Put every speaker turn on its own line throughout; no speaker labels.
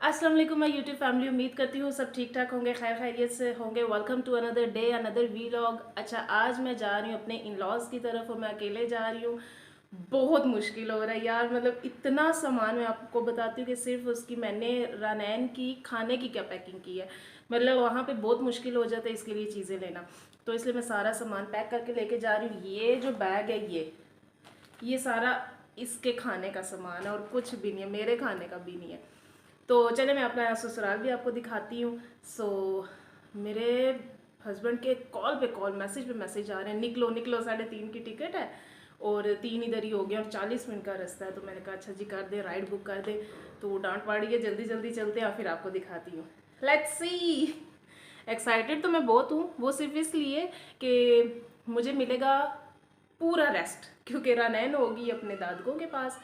अस्सलाम वालेकुम my YouTube family. उम्मीद करती हूँ सब ठीक ठाक होंगे, खैर खैरियत से होंगे। Welcome to another day another vlog. अच्छा, आज मैं जा रही हूँ अपने इन लॉज की तरफ और मैं अकेले जा रही हूँ। बहुत मुश्किल हो रहा है यार, मतलब इतना सामान मैं आपको बताती हूँ कि सिर्फ उसकी मैंने रानैन की खाने की क्या पैकिंग की है। मतलब वहाँ पे बहुत मुश्किल हो जाता है इसके लिए चीज़ें लेना, तो इसलिए मैं सारा सामान पैक करके लेके जा रही हूँ। ये जो बैग है ये सारा इसके खाने का सामान है और कुछ भी नहीं है, मेरे खाने का भी नहीं है। तो चले मैं अपना ससुराल भी आपको दिखाती हूँ। मेरे हस्बैंड के कॉल पे कॉल, मैसेज पे मैसेज आ रहे हैं, निकलो निकलो, 3:30 की टिकट है और 3 इधर ही हो गया और 40 मिनट का रास्ता है। तो मैंने कहा अच्छा जी कर दे, राइड बुक कर दे। तो वो डांट पड़ी है, जल्दी जल्दी चलते हैं, फिर आपको दिखाती हूँ। Let's see. एक्साइटेड तो मैं बहुत हूँ, वो सिर्फ इसलिए कि मुझे मिलेगा पूरा रेस्ट, क्योंकि रनैन होगी अपने दादकों के पास।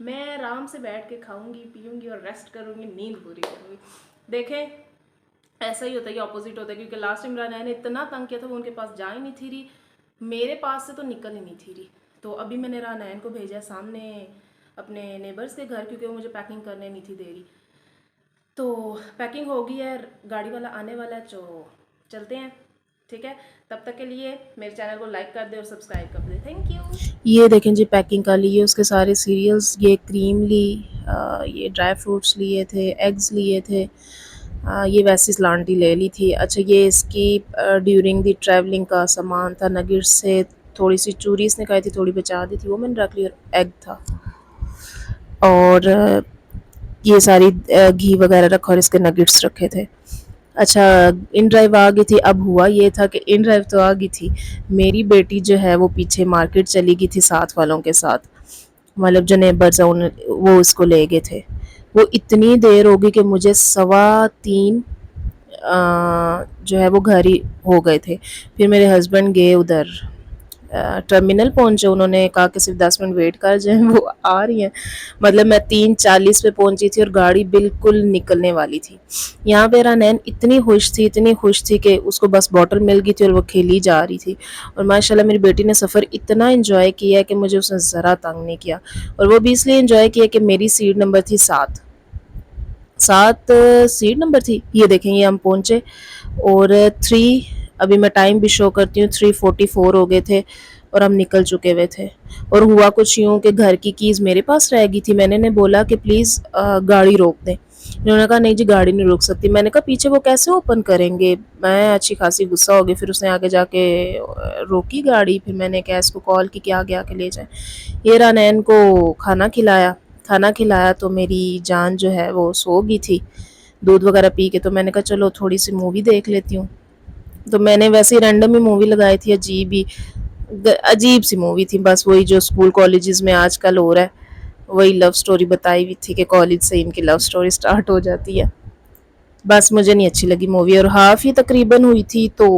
मैं आराम से बैठ के खाऊंगी पीऊंगी और रेस्ट करूंगी, नींद पूरी करूंगी। देखें, ऐसा ही होता है, ये ऑपोजिट होता है, क्योंकि लास्ट टाइम रनैन ने इतना तंग किया था, वो उनके पास जा ही नहीं थी रही, मेरे पास से तो निकल ही नहीं थी रही। तो अभी मैंने रनैन को भेजा सामने अपने नेबर्स के घर, क्योंकि वो मुझे पैकिंग करने नहीं थी दे रही। तो पैकिंग हो गई है, गाड़ी वाला आने वाला है, तो चलते हैं। ठीक है, तब तक के लिए मेरे चैनल को लाइक कर दे और सब्सक्राइब कर दे। Thank you. ये देखें जी, पैकिंग कर ली है उसके सारे सीरियल्स, ये क्रीम ली, ये ड्राई फ्रूट्स लिए थे, एग्स लिए थे, ये वैसी स्लांटी ले ली थी। अच्छा, ये इसकी ड्यूरिंग दी ट्रैवलिंग का सामान था। नगेट्स से थोड़ी सी चूरी इसने खाई थी, थोड़ी बचा दी थी, वो मैंने रख ली, और एग था और ये सारी घी वगैरह रखा और इसके नगेट्स रखे थे। अच्छा, इन ड्राइव आ गई थी। अब हुआ ये था कि इन ड्राइव तो आ गई थी, मेरी बेटी जो है वो पीछे मार्केट चली गई थी साथ वालों के साथ, मतलब जो नेबर्स हैं वो उसको ले गए थे। वो इतनी देर हो गई कि मुझे 2:15 जो है वो घर ही हो गए थे। फिर मेरे हस्बैंड गए उधर टर्मिनल पहुंचे, उन्होंने कहा कि सिर्फ 10 मिनट वेट कर जाएं, वो आ रही हैं। मतलब मैं 3:40 पे पहुंची थी और गाड़ी बिल्कुल निकलने वाली थी। यहाँ पे रनैन इतनी खुश थी कि उसको बस बॉटल मिल गई थी और वो खेली जा रही थी। और माशाल्लाह मेरी बेटी ने सफ़र इतना इन्जॉय किया कि मुझे उसने ज़रा तंग नहीं किया, और वो भी इसलिए इन्जॉय किया कि मेरी सीट नंबर थी 7। 7 सीट नंबर थी। ये देखें, ये हम पहुँचे और 3, अभी मैं टाइम भी शो करती हूँ, 3:44 हो गए थे और हम निकल चुके हुए थे। और हुआ कुछ यूँ कि घर की कीज़ मेरे पास रह गई थी। मैंने बोला कि प्लीज़ गाड़ी रोक दें। इन्होंने कहा नहीं जी, गाड़ी नहीं रोक सकती। मैंने कहा पीछे वो कैसे ओपन करेंगे। मैं अच्छी खासी गुस्सा हो गई, फिर उसने आगे जाके रोकी गाड़ी। फिर मैंने गैस को कॉल की कि आगे आके ले जाए। ये रनैन को खाना खिलाया तो मेरी जान जो है वो सो गई थी दूध वगैरह पी के। तो मैंने कहा चलो थोड़ी सी मूवी देख लेती हूँ। तो मैंने वैसे ही रैंडम ही मूवी लगाई थी, अजीब सी मूवी थी, बस वही जो स्कूल कॉलेजेस में आजकल हो रहा है, वही लव स्टोरी बताई हुई थी कि कॉलेज से इनकी लव स्टोरी स्टार्ट हो जाती है। बस मुझे नहीं अच्छी लगी मूवी, और हाफ ही तकरीबन हुई थी तो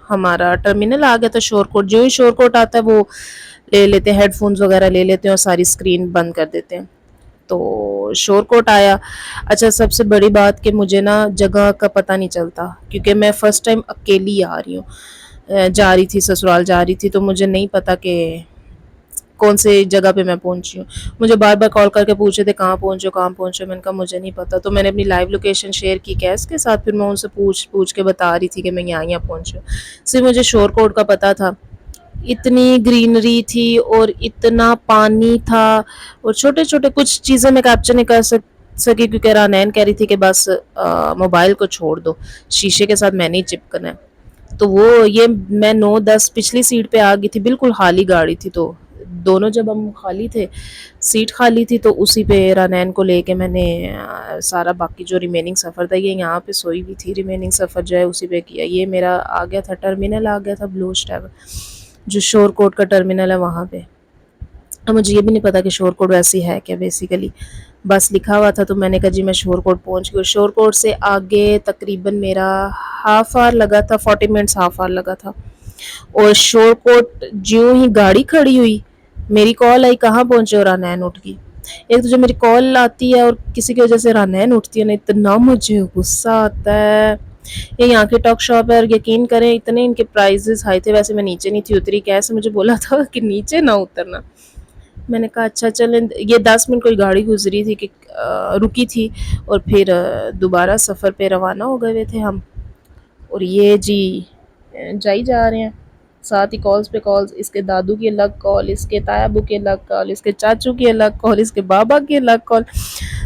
हमारा टर्मिनल आ गया था। शोरकोट, जो ही शोरकोट आता है वो ले लेते हैं, हेडफोन्स वगैरह ले लेते हैं और सारी स्क्रीन बंद कर देते हैं। तो शोरकोट आया। अच्छा, सबसे बड़ी बात कि मुझे ना जगह का पता नहीं चलता, क्योंकि मैं फ़र्स्ट टाइम अकेली आ रही हूँ, जा रही थी ससुराल जा रही थी, तो मुझे नहीं पता कि कौन से जगह पे मैं पहुंची हूँ। मुझे बार बार कॉल करके पूछे थे कहाँ पहुँचो कहाँ पहुँचो, मैंने कहा मुझे नहीं पता। तो मैंने अपनी लाइव लोकेशन शेयर की कैस के साथ, फिर मैं उनसे पूछ पूछ के बता रही थी कि मैं यहाँ पहुँची हूँ। सिर्फ मुझे शोरकोट का पता था। इतनी ग्रीनरी थी और इतना पानी था, और छोटे छोटे कुछ चीज़ें मैं कैप्चर नहीं कर सकी, क्योंकि रानैन कह रही थी कि बस मोबाइल को छोड़ दो, शीशे के साथ मैंने ही चिपकना है। तो वो ये मैं 9-10 पिछली सीट पे आ गई थी, बिल्कुल खाली गाड़ी थी। तो दोनों जब हम खाली थे, सीट खाली थी, तो उसी पे रानैन को लेके मैंने सारा बाकी जो रिमेनिंग सफ़र था, ये यहाँ पे सोई हुई थी, रिमेनिंग सफ़र जो है उसी पे किया। ये मेरा आ गया था टर्मिनल, आ गया था ब्लू स्टैब, जो शोरकोट का टर्मिनल है वहाँ पे। अब मुझे ये भी नहीं पता कि शोरकोट वैसी है क्या, बेसिकली बस लिखा हुआ था। तो मैंने कहा जी मैं शोरकोट पहुँच गई। शोरकोट से आगे तकरीबन मेरा हाफ आवर लगा था, 40 मिनट्स हाफ आवर लगा था। और शोरकोट ज्यों ही गाड़ी खड़ी हुई, मेरी कॉल आई कहाँ पहुँचे, और रानैन उठ गई। एक तो जब मेरी कॉल आती है और किसी की वजह से रानैन उठती है ना, इतना मुझे गुस्सा आता है। ये यहाँ की टॉक शॉप है और यकीन करें इतने इनके प्राइजेस हाई थे। वैसे मैं नीचे नहीं थी उतरी, कैसे मुझे बोला था कि नीचे ना उतरना। मैंने कहा अच्छा चलें, ये 10 मिनट कोई गाड़ी गुजरी थी कि रुकी थी, और फिर दोबारा सफ़र पे रवाना हो गए थे हम। और ये जी जाई जा रहे हैं, साथ ही कॉल्स पे कॉल्स, इसके दादू की अलग कॉल, इसके तायाबू की अलग कॉल, इसके चाचू की अलग कॉल, इसके बाबा की अलग कॉल,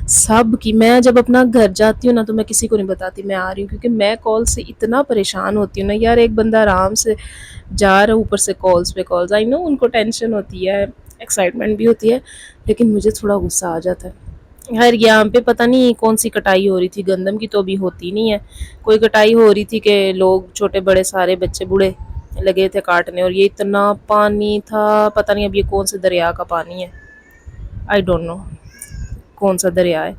सब की। मैं जब अपना घर जाती हूँ ना तो मैं किसी को नहीं बताती मैं आ रही हूँ, क्योंकि मैं कॉल से इतना परेशान होती हूँ ना यार। एक बंदा आराम से जा रहा है, ऊपर से कॉल्स पे कॉल्स। आई नो उनको टेंशन होती है, एक्साइटमेंट भी होती है, लेकिन मुझे थोड़ा गुस्सा आ जाता है। खैर यहाँ पे पता नहीं कौन सी कटाई हो रही थी, गंदम की तो अभी होती नहीं है, कोई कटाई हो रही थी कि लोग छोटे बड़े सारे बच्चे बूढ़े लगे थे काटने। और ये इतना पानी था, पता नहीं अब ये कौन से दरिया का पानी है, आई डोंट नो कौन सा दरिया है,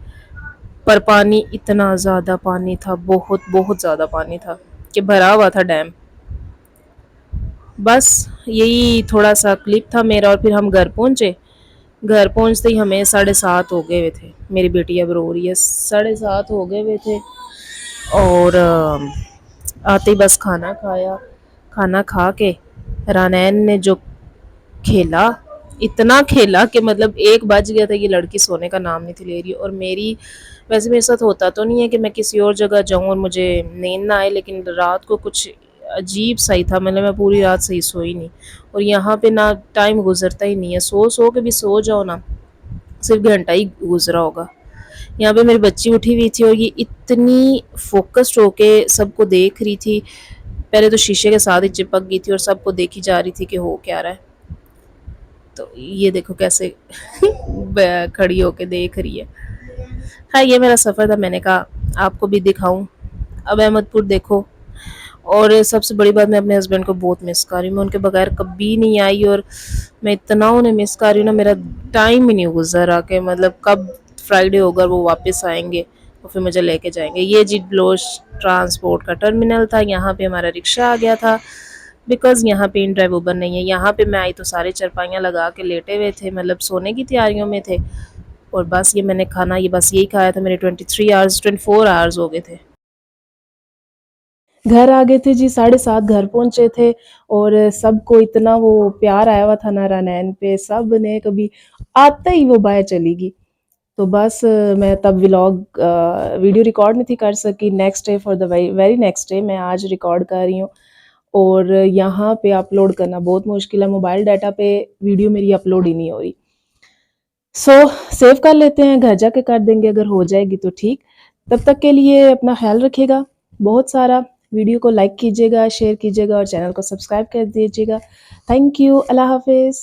पर पानी इतना ज़्यादा पानी था, बहुत बहुत ज़्यादा पानी था कि भरा हुआ था डैम। बस यही थोड़ा सा क्लिप था मेरा, और फिर हम घर पहुँचे। घर पहुँचते ही हमें 7:30 हो गए हुए थे। मेरी बेटी अब रो रही है, 7:30 हो गए हुए थे। और आते ही बस खाना खाया। खाना खा के रानैन ने जो खेला, इतना खेला कि मतलब 1 बज गया था, ये लड़की सोने का नाम नहीं थी ले रही। और मेरी, वैसे मेरे साथ होता तो नहीं है कि मैं किसी और जगह जाऊं और मुझे नींद ना आए, लेकिन रात को कुछ अजीब सा ही था, मतलब मैं पूरी रात सही सोई नहीं। और यहाँ पे ना टाइम गुजरता ही नहीं है, सो सो के भी सो जाओ ना, सिर्फ घंटा ही गुजरा होगा। यहाँ पे मेरी बच्ची उठी हुई थी और ये इतनी फोकस्ड होके सबको देख रही थी, पहले तो शीशे के साथ ही चिपक गई थी और सबको देखी जा रही थी कि हो क्या रहा है। तो ये देखो कैसे खड़ी होके देख रही है। हाँ, ये मेरा सफ़र था, मैंने कहा आपको भी दिखाऊं। अब अहमदपुर देखो। और सबसे बड़ी बात, मैं अपने हस्बैंड को बहुत मिस कर रही हूँ, मैं उनके बगैर कभी नहीं आई। और मैं इतना उन्हें मिस कर रही हूँ ना, मेरा टाइम ही नहीं गुजरा कि मतलब कब फ्राइडे होगा वो वापस आएंगे और फिर मुझे लेके जाएंगे। ये जी ब्लोच ट्रांसपोर्ट का टर्मिनल था, यहाँ पे हमारा रिक्शा आ गया था, बिकॉज़ यहाँ पे इन ड्राइव ऊबर नहीं है। यहाँ पे मैं आई तो सारे चरपाइयाँ लगा के लेटे हुए थे, मतलब सोने की तैयारियों में थे। और बस ये मैंने खाना, ये बस यही खाया था, मेरे 23 आवर्स 24 आवर्स हो गए थे। घर आ गए थे जी, 7:30 घर पहुंचे थे। और सबको इतना वो प्यार आया हुआ था ना रनैन पे, सब ने कभी आते ही वो बाहर चली गई। तो बस मैं तब व्लॉग वीडियो रिकॉर्ड नहीं थी कर सकी। Next day, for the very next day मैं आज रिकॉर्ड कर रही हूँ। और यहाँ पे अपलोड करना बहुत मुश्किल है, मोबाइल डाटा पे वीडियो मेरी अपलोड ही नहीं हो रही। सो सेव कर लेते हैं, घर जाके कर देंगे, अगर हो जाएगी तो ठीक। तब तक के लिए अपना ख्याल रखिएगा बहुत सारा। वीडियो को लाइक कीजिएगा, शेयर कीजिएगा और चैनल को सब्सक्राइब कर दीजिएगा। थैंक यू, अल्लाह हाफिज़।